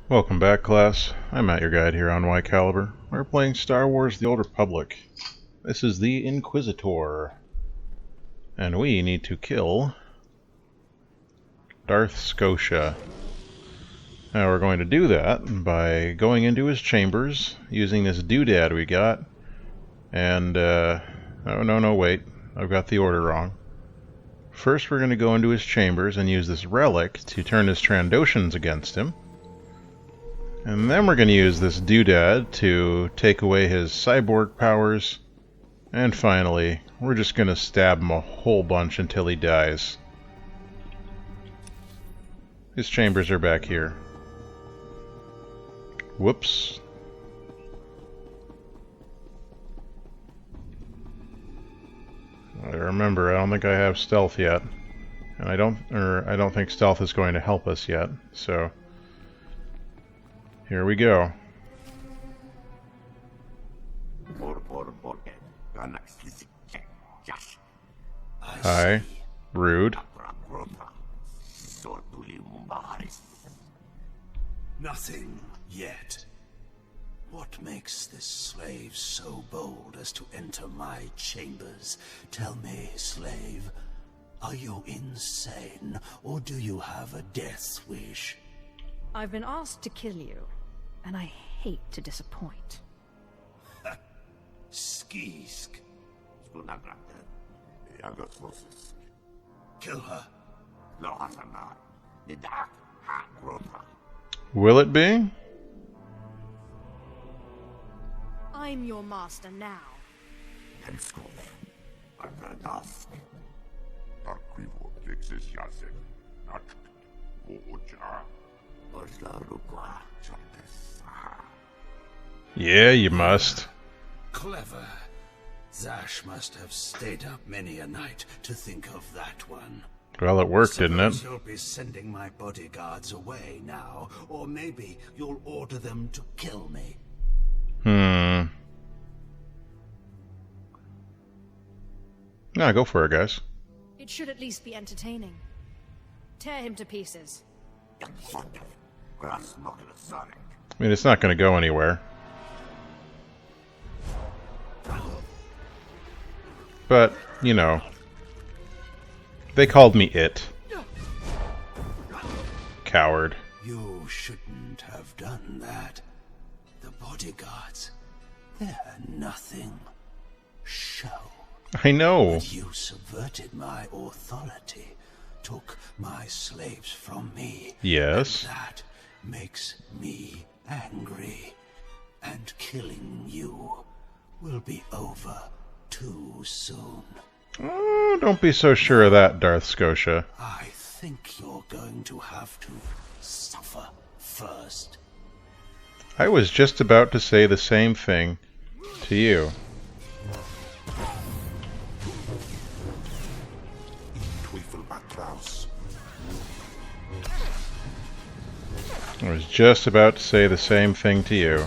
Welcome back, class. I'm Matt, your guide here on Y Caliber. We're playing Star Wars: The Old Republic. This is the Inquisitor. And we need to kill Darth Skotia. Now we're going to do that by going into his chambers, using this doodad we got. And, oh, no, wait. I've got the order wrong. First we're going to go into his chambers and use this relic to turn his Trandoshans against him. And then we're going to use this doodad to take away his cyborg powers. And finally, we're just going to stab him a whole bunch until he dies. His chambers are back here. Whoops. Remember, I don't think I have stealth yet. And I don't think stealth is going to help us yet, so here we go. Hi. Rude. Nothing yet. What makes this slave so bold as to enter my chambers? Tell me, slave, are you insane, or do you have a death wish? I've been asked to kill you, and I hate to disappoint. Skisk. Kill her. Will it be? I'm your master now. Yeah, you must. Clever. Zash must have stayed up many a night to think of that one. Well, it worked, didn't it? You'll be sending my bodyguards away now, or maybe you'll order them to kill me. Nah, go for it, guys. It should at least be entertaining. Tear him to pieces. I mean, it's not going to go anywhere. But, you know, they called me it. Coward. You shouldn't have done that. The bodyguards, they're nothing. Show. I know. But you subverted my authority, took my slaves from me. Yes. And that makes me angry. And killing you will be over too soon. Oh, don't be so sure of that, Darth Skotia. I think you're going to have to suffer first. I was just about to say the same thing to you. I was just about to say the same thing to you.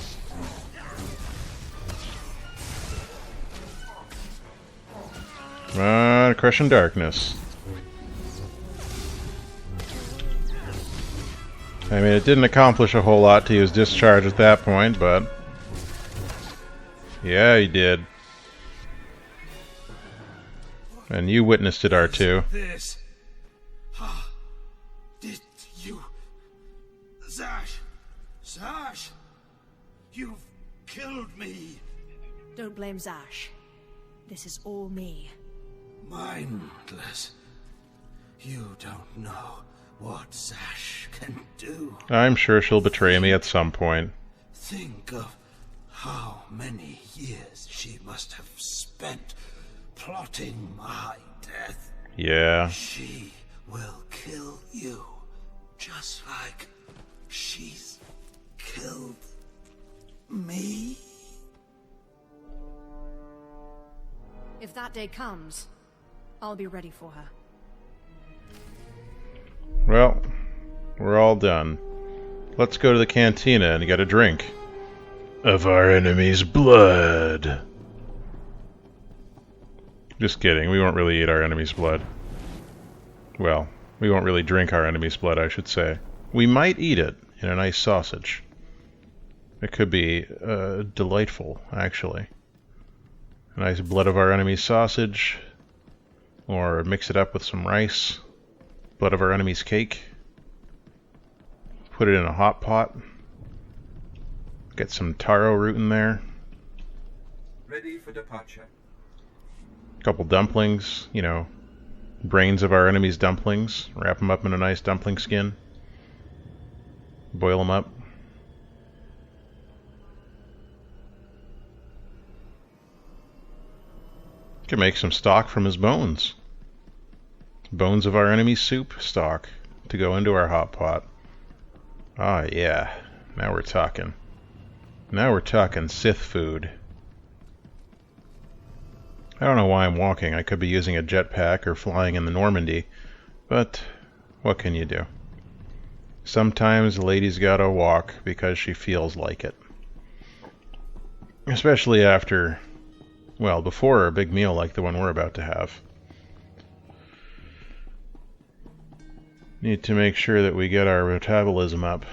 Come on, crushing darkness. I mean, it didn't accomplish a whole lot to use discharge at that point, but yeah, he did. And you witnessed it, R2. This. Did you... Zash, you've killed me. Don't blame Zash. This is all me. Mindless. You don't know what Zash can do. I'm sure she'll betray me at some point. Think of how many years she must have spent plotting my death. Yeah. She will kill you, just like she's killed me. If that day comes, I'll be ready for her. Well, we're all done. Let's go to the cantina and get a drink. Of our enemy's blood. Just kidding, we won't really eat our enemy's blood. Well, we won't really drink our enemy's blood, I should say. We might eat it, in a nice sausage. It could be delightful, actually. A nice blood of our enemy's sausage, or mix it up with some rice, blood of our enemy's cake, put it in a hot pot, get some taro root in there, Ready for departure. a couple dumplings, you know, brains of our enemy's dumplings, wrap them up in a nice dumpling skin, boil them up. Can make some stock from his bones. Bones of our enemy's soup stock to go into our hot pot. Ah, yeah. Now we're talking. Now we're talking Sith food. I don't know why I'm walking. I could be using a jetpack or flying in the Normandy, but what can you do? Sometimes a lady's gotta walk because she feels like it. Especially after, well, before a big meal like the one we're about to have. Need to make sure that we get our metabolism up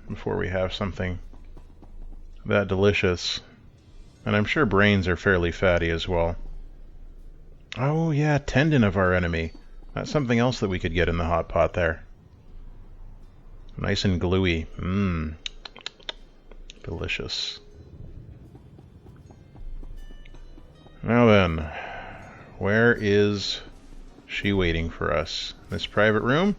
before we have something that delicious. And I'm sure brains are fairly fatty as well. Oh yeah, tendon of our enemy. That's something else that we could get in the hot pot there. Nice and gluey. Mmm. Delicious. Now then, where is she waiting for us? This private room?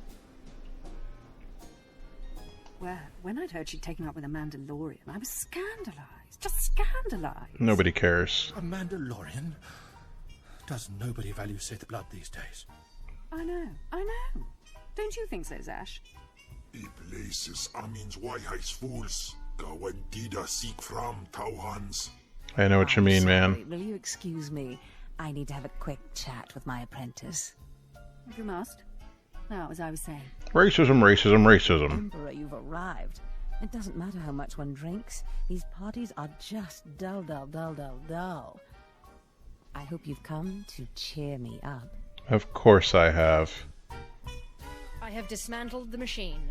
Well, when I'd heard she'd taken up with a Mandalorian, I was scandalized. Just scandalized. Nobody cares. A Mandalorian? Does nobody value Sith blood these days? I know. Don't you think so, Zash? Places Amin's Whitehouse fools. Gawandida seek from Tauhans. I know what you mean, man. Will you excuse me? I need to have a quick chat with my apprentice. You must. Now, as I was saying. Racism, racism, racism. Emperor, you've arrived. It doesn't matter how much one drinks. These parties are just dull, dull, dull, dull, dull. I hope you've come to cheer me up. Of course I have. I have dismantled the machine.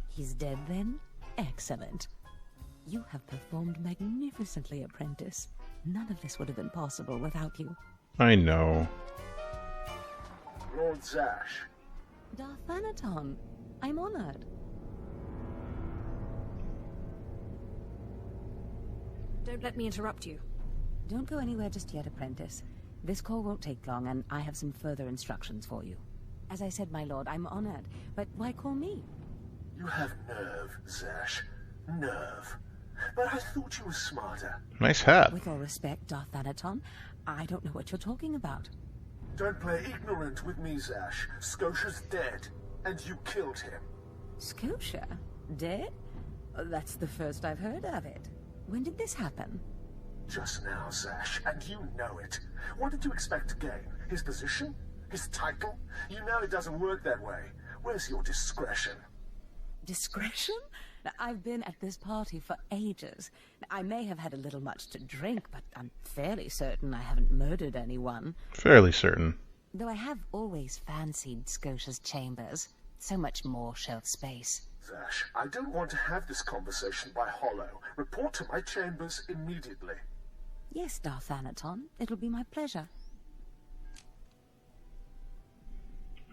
He's dead then? Excellent. You have performed magnificently, apprentice. None of this would have been possible without you. I know. Lord Zash. Darth Anaton, I'm honored. Don't let me interrupt you. Don't go anywhere just yet, apprentice. This call won't take long, and I have some further instructions for you. As I said, my lord, I'm honored, but why call me? You have nerve, Zash. Nerve. But I thought you were smarter. Nice hat. With all respect, Darth Anaton, I don't know what you're talking about. Don't play ignorant with me, Zash. Scotia's dead, and you killed him. Scotia? Dead? That's the first I've heard of it. When did this happen? Just now, Zash, and you know it. What did you expect to gain? His position? His title? You know it doesn't work that way. Where's your discretion? Discretion? I've been at this party for ages. I may have had a little much to drink, but I'm fairly certain I haven't murdered anyone. Fairly certain. Though I have always fancied Scotia's chambers. So much more shelf space. Zash, I don't want to have this conversation by hollow. Report to my chambers immediately. Yes, Darth Anaton. It'll be my pleasure.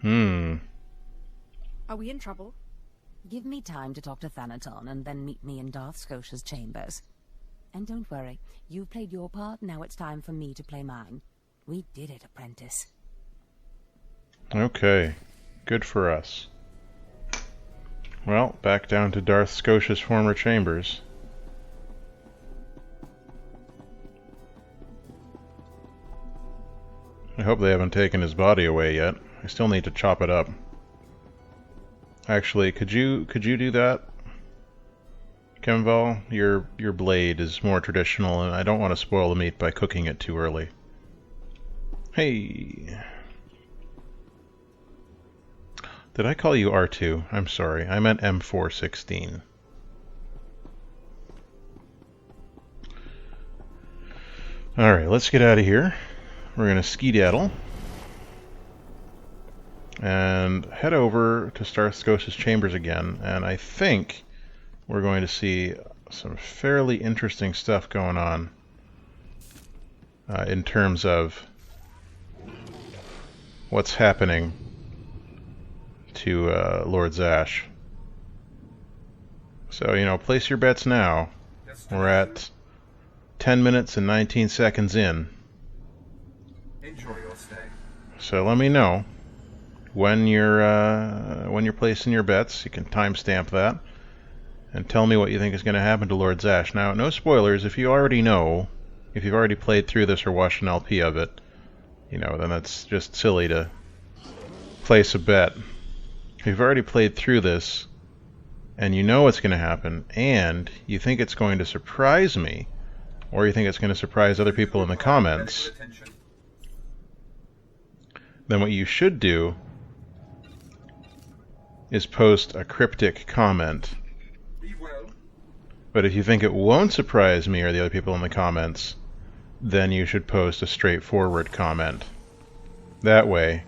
Are we in trouble? Give me time to talk to Thanaton, and then meet me in Darth Scotia's chambers. And don't worry, you've played your part, now it's time for me to play mine. We did it, apprentice. Okay. Good for us. Well, back down to Darth Scotia's former chambers. I hope they haven't taken his body away yet. I still need to chop it up. Actually, could you do that? Kemval, your blade is more traditional, and I don't want to spoil the meat by cooking it too early. Hey! Did I call you R2? I'm sorry, I meant M416. Alright, let's get out of here. We're gonna skedaddle and head over to Darth Scotia's chambers again, and I think we're going to see some fairly interesting stuff going on in terms of what's happening to Lord Zash. So, you know, place your bets now. We're at 10 minutes and 19 seconds in. Enjoy your stay. So let me know when you're placing your bets. You can timestamp that and tell me what you think is going to happen to Lord Zash. Now, no spoilers. If you already know, if you've already played through this or watched an LP of it, you know, then that's just silly to place a bet. If you've already played through this and you know what's going to happen and you think it's going to surprise me, or you think it's going to surprise other people in the comments, then what you should do is post a cryptic comment. Be well. But if you think it won't surprise me or the other people in the comments, then you should post a straightforward comment. That way,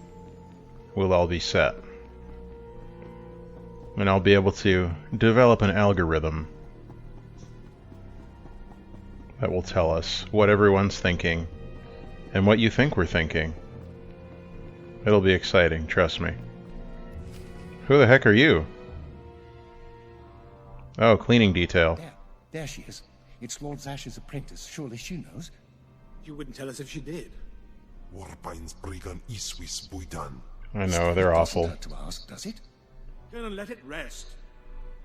we'll all be set. And I'll be able to develop an algorithm that will tell us what everyone's thinking and what you think we're thinking. It'll be exciting, trust me. Who the heck are you? Oh, cleaning detail. There she is. It's Lord Zash's apprentice. Surely she knows. You wouldn't tell us if she did. Warpine's Brigan Iswis Buidan. I know, they're awful. Doesn't hurt to ask, does it? Colonel, let it rest.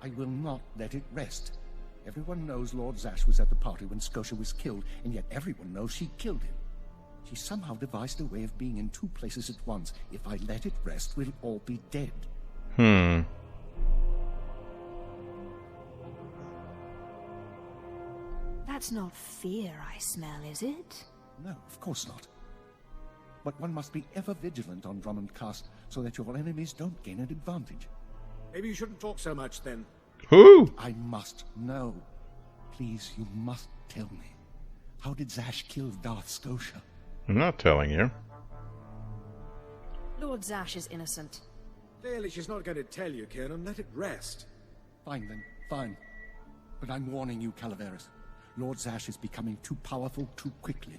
I will not let it rest. Everyone knows Lord Zash was at the party when Scotia was killed, and yet everyone knows she killed him. She somehow devised a way of being in two places at once. If I let it rest, we'll all be dead. That's not fear I smell, is it? No, of course not. But one must be ever vigilant on Drummond Cast so that your enemies don't gain an advantage. Maybe you shouldn't talk so much then. Who? I must know. Please, you must tell me. How did Zash kill Darth Skotia? I'm not telling you. Lord Zash is innocent. Clearly she's not going to tell you, Colonel. Let it rest. Fine then, fine. But I'm warning you, Calaveras. Lord Zash is becoming too powerful too quickly.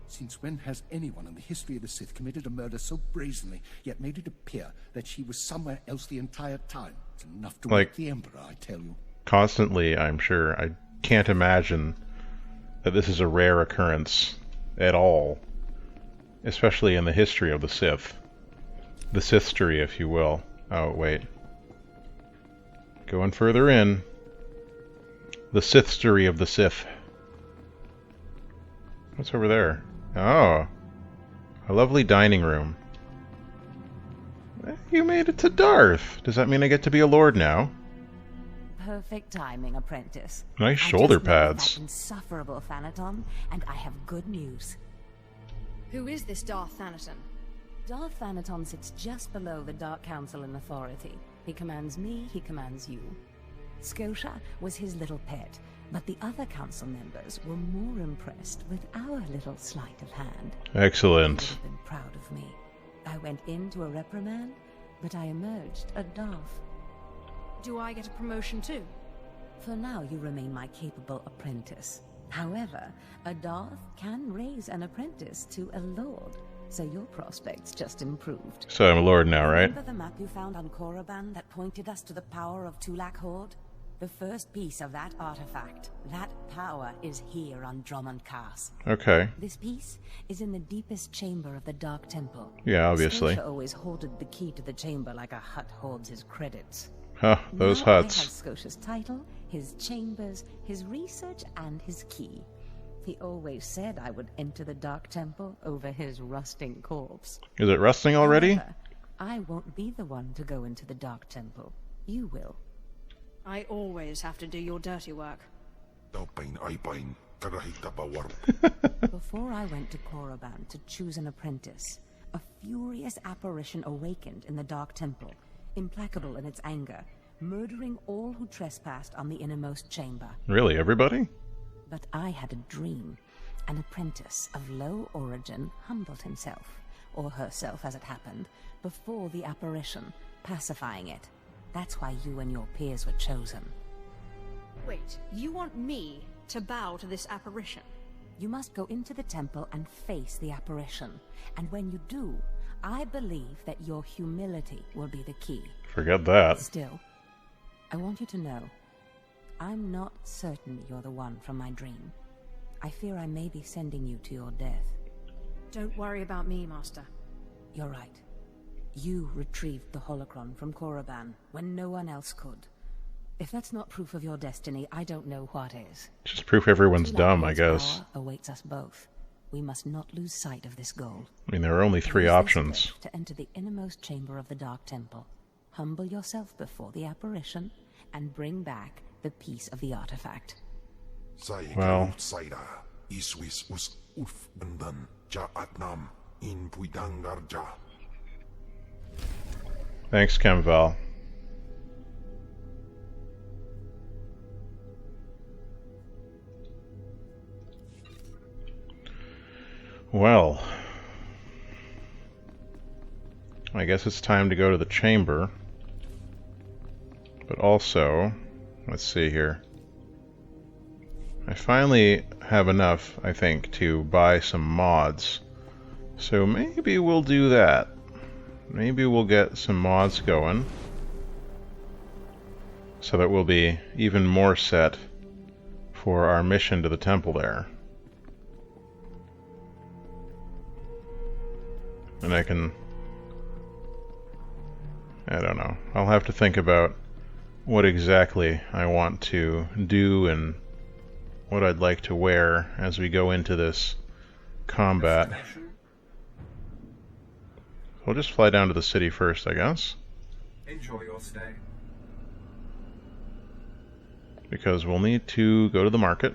Since when has anyone in the history of the Sith committed a murder so brazenly, yet made it appear that she was somewhere else the entire time? It's enough to wake the Emperor, I tell you. Constantly, I'm sure. I can't imagine that this is a rare occurrence at all. Especially in the history of the Sith. The Sithstory, if you will. Oh, wait. Going further in. The Sithstory of the Sith. What's over there? Oh. A lovely dining room. You made it to Darth. Does that mean I get to be a lord now? Perfect timing, apprentice. Nice shoulder pads. That insufferable Thanaton, and I have good news. Who is this Darth Thanaton? Darth Thanaton sits just below the Dark Council in authority. He commands me, he commands you. Scotia was his little pet, but the other council members were more impressed with our little sleight of hand. Excellent. They would have been proud of me. I went into a reprimand, but I emerged a Darth. Do I get a promotion too? For now, you remain my capable apprentice. However, a Darth can raise an apprentice to a lord, so your prospects just improved. So I'm a lord now, right? Remember the map you found on Korriban that pointed us to the power of Tulak Horde? The first piece of that artifact, that power, is here on Drummond Cast. Okay. This piece is in the deepest chamber of the Dark Temple. Yeah, obviously. Scotia always hoarded the key to the chamber like a Hutt hoards his credits. Huh, those now Hutts. I have Scotia's title, his chambers, his research, and his key. He always said I would enter the Dark Temple over his rusting corpse. Is it rusting already? However, I won't be the one to go into the Dark Temple. You will. I always have to do your dirty work. Before I went to Korriban to choose an apprentice, a furious apparition awakened in the Dark Temple, implacable in its anger, murdering all who trespassed on the innermost chamber. Really, everybody? But I had a dream. An apprentice of low origin humbled himself, or herself as it happened, before the apparition, pacifying it. That's why you and your peers were chosen. Wait, you want me to bow to this apparition? You must go into the temple and face the apparition. And when you do, I believe that your humility will be the key. Forget that. Still, I want you to know, I'm not certain you're the one from my dream. I fear I may be sending you to your death. Don't worry about me, Master. You're right. You retrieved the holocron from Korriban when no one else could. If that's not proof of your destiny, I don't know what is. Just proof everyone's dumb, I guess. Power awaits us both. We must not lose sight of this goal. I mean, there are only 3 Use this options. gift to enter the innermost chamber of the Dark Temple. Humble yourself before the apparition, and bring back the piece of the artifact. Well, thanks, Kemval. Well, I guess it's time to go to the chamber. But also, let's see here. I finally have enough, I think, to buy some mods. So maybe we'll do that. Maybe we'll get some mods going, so that we'll be even more set for our mission to the temple there. And I don't know. I'll have to think about what exactly I want to do and what I'd like to wear as we go into this combat. We'll just fly down to the city first, I guess. Enjoy your stay. Because we'll need to go to the market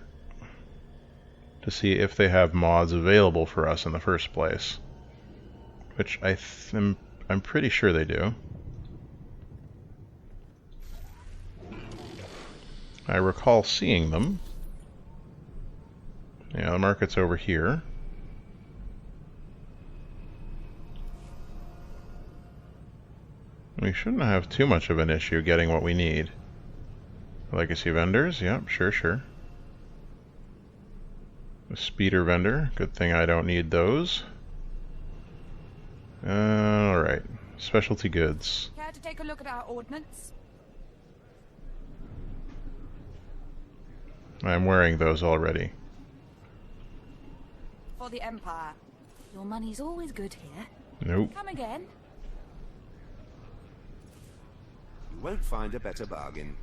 to see if they have mods available for us in the first place. Which I'm pretty sure they do. I recall seeing them. Yeah, the market's over here. We shouldn't have too much of an issue getting what we need. Legacy vendors, yep, sure. The speeder vendor, good thing I don't need those. Alright, specialty goods. Care to take a look at our ordnance? I'm wearing those already. For the Empire. Your money's always good here. Nope. Come again. You won't find a better bargain.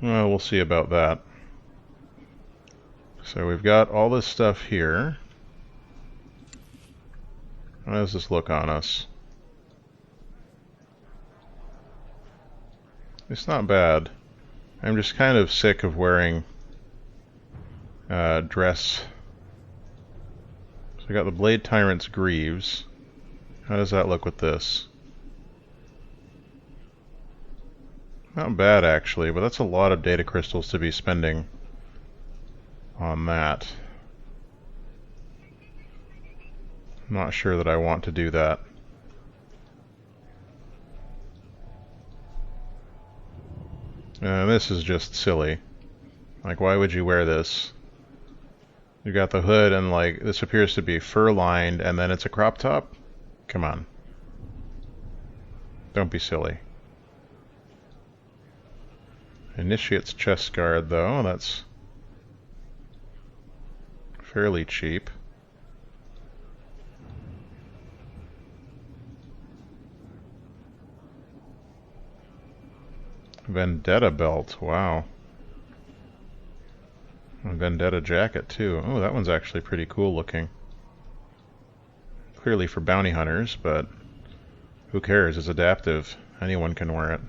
Well, we'll see about that. So we've got all this stuff here. How does this look on us? It's not bad. I'm just kind of sick of wearing dress. So I got the Blade Tyrant's Greaves. How does that look with this? Not bad actually, but that's a lot of data crystals to be spending on that. I'm not sure that I want to do that. This is just silly. Like, why would you wear this? You got the hood and like, this appears to be fur-lined and then it's a crop top? Come on. Don't be silly. Initiate's chest guard though, that's fairly cheap. Vendetta belt, wow. A Vendetta jacket too. Oh, that one's actually pretty cool looking. Clearly for bounty hunters, but who cares? It's adaptive. Anyone can wear it.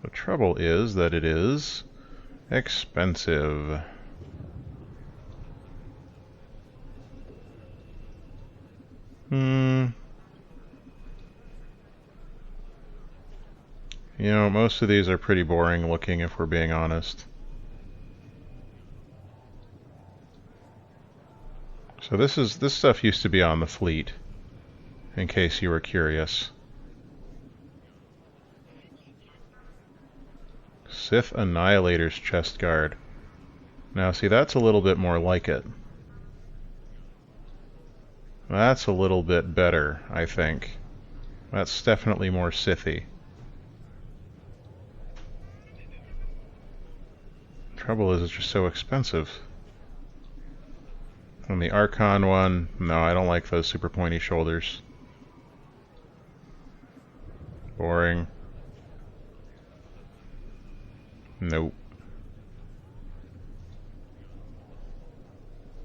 The trouble is that it is expensive. You know, most of these are pretty boring looking if we're being honest. So this stuff used to be on the fleet, in case you were curious. Sith Annihilator's chest guard. Now see, that's a little bit more like it. That's a little bit better, I think. That's definitely more Sithy. Trouble is, it's just so expensive. And the Archon one, no, I don't like those super pointy shoulders. Boring. Nope.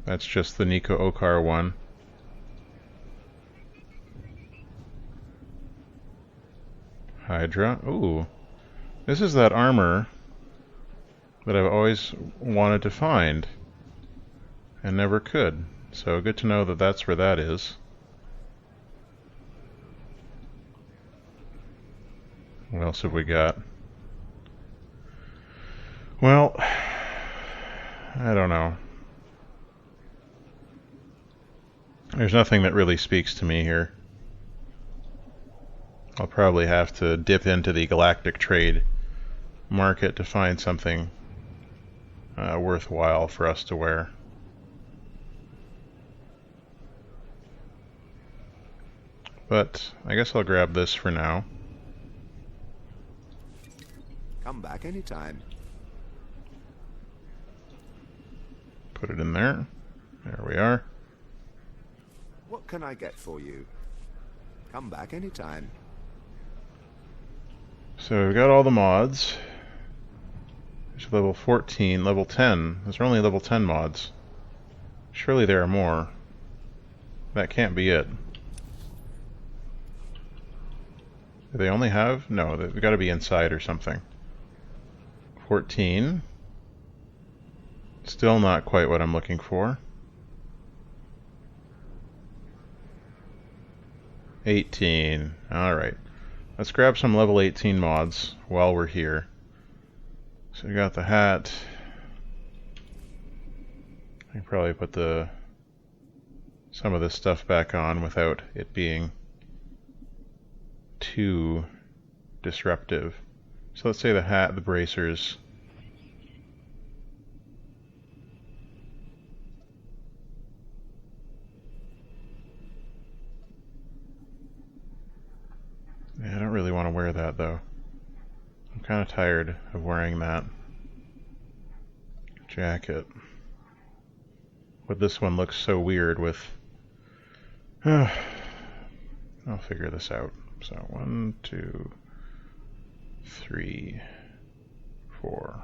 That's just the Nico Okar one. Hydra. Ooh. This is that armor that I've always wanted to find and never could. So good to know that that's where that is. What else have we got? Well, I don't know. There's nothing that really speaks to me here. I'll probably have to dip into the galactic trade market to find something worthwhile for us to wear. But I guess I'll grab this for now. Come back anytime. Put it in there. There we are. What can I get for you? Come back anytime. So we've got all the mods. There's level 14, level 10. Those are only level 10 mods. Surely there are more. That can't be it. Do they only have? No, they've got to be inside or something. 14. Still not quite what I'm looking for. 18. Alright. Let's grab some level 18 mods while we're here. So we got the hat. I can probably put some of this stuff back on without it being too disruptive. So let's say the hat, the bracers. Yeah, I don't really want to wear that though. I'm kind of tired of wearing that jacket. But this one looks so weird with... I'll figure this out. So 1, 2, 3, 4.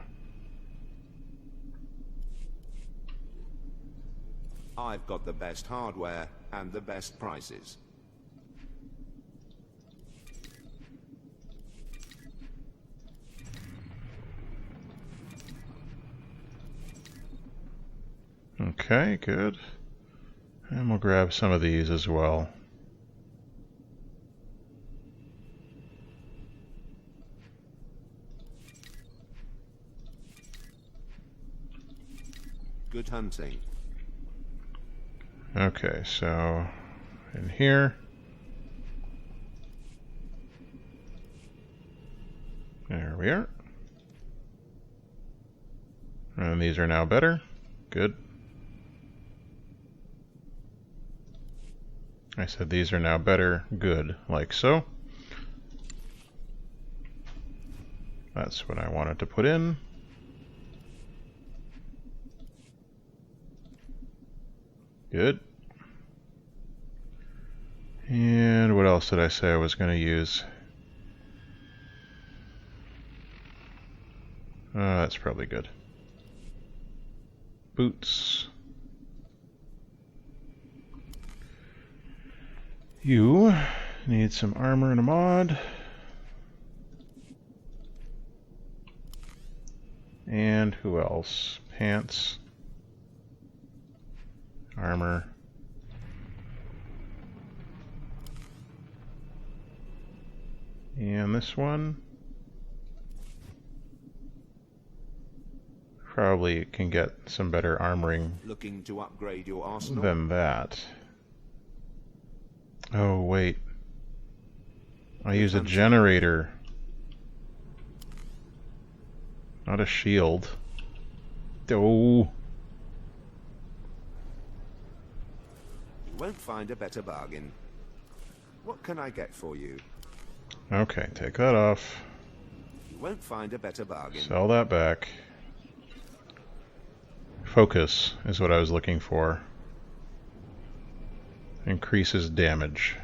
I've got the best hardware and the best prices. Okay, good. And we'll grab some of these as well. Good hunting. Okay, so in here. There we are. And these are now better. Good. I said these are now better. Good. Like so. That's what I wanted to put in. Good. And what else did I say I was going to use? That's probably good. Boots. You need some armor and a mod. And who else? Pants. Armor. And this one. Probably can get some better armoring Looking to upgrade your arsenal? than that. Oh, wait. I use a generator. Not a shield. Oh. You won't find a better bargain. What can I get for you? Okay, take that off. You won't find a better bargain. Sell that back. Focus is what I was looking for. Increases damage.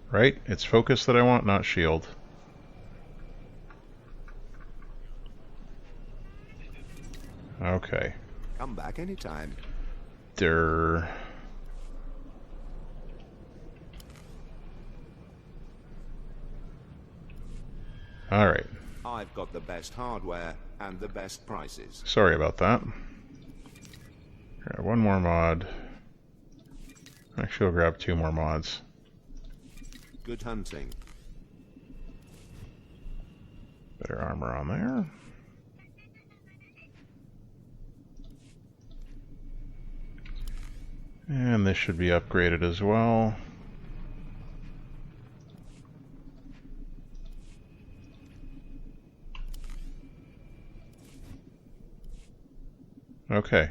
Right? It's focus that I want, not shield. Okay. Come back anytime. Durr. Alright. I've got the best hardware and the best prices. Sorry about that. Grab one more mod. Actually, I'll grab 2 more mods. Good hunting. Better armor on there. And this should be upgraded as well. Okay.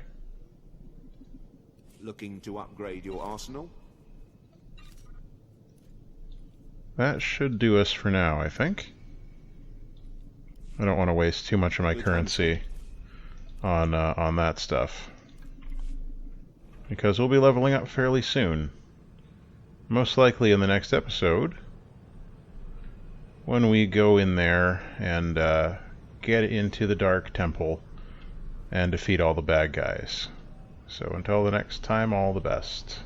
Looking to upgrade your arsenal? That should do us for now, I think. I don't want to waste too much of my currency on that stuff, because we'll be leveling up fairly soon. Most likely in the next episode, when we go in there and get into the Dark Temple and defeat all the bad guys. So until the next time, all the best.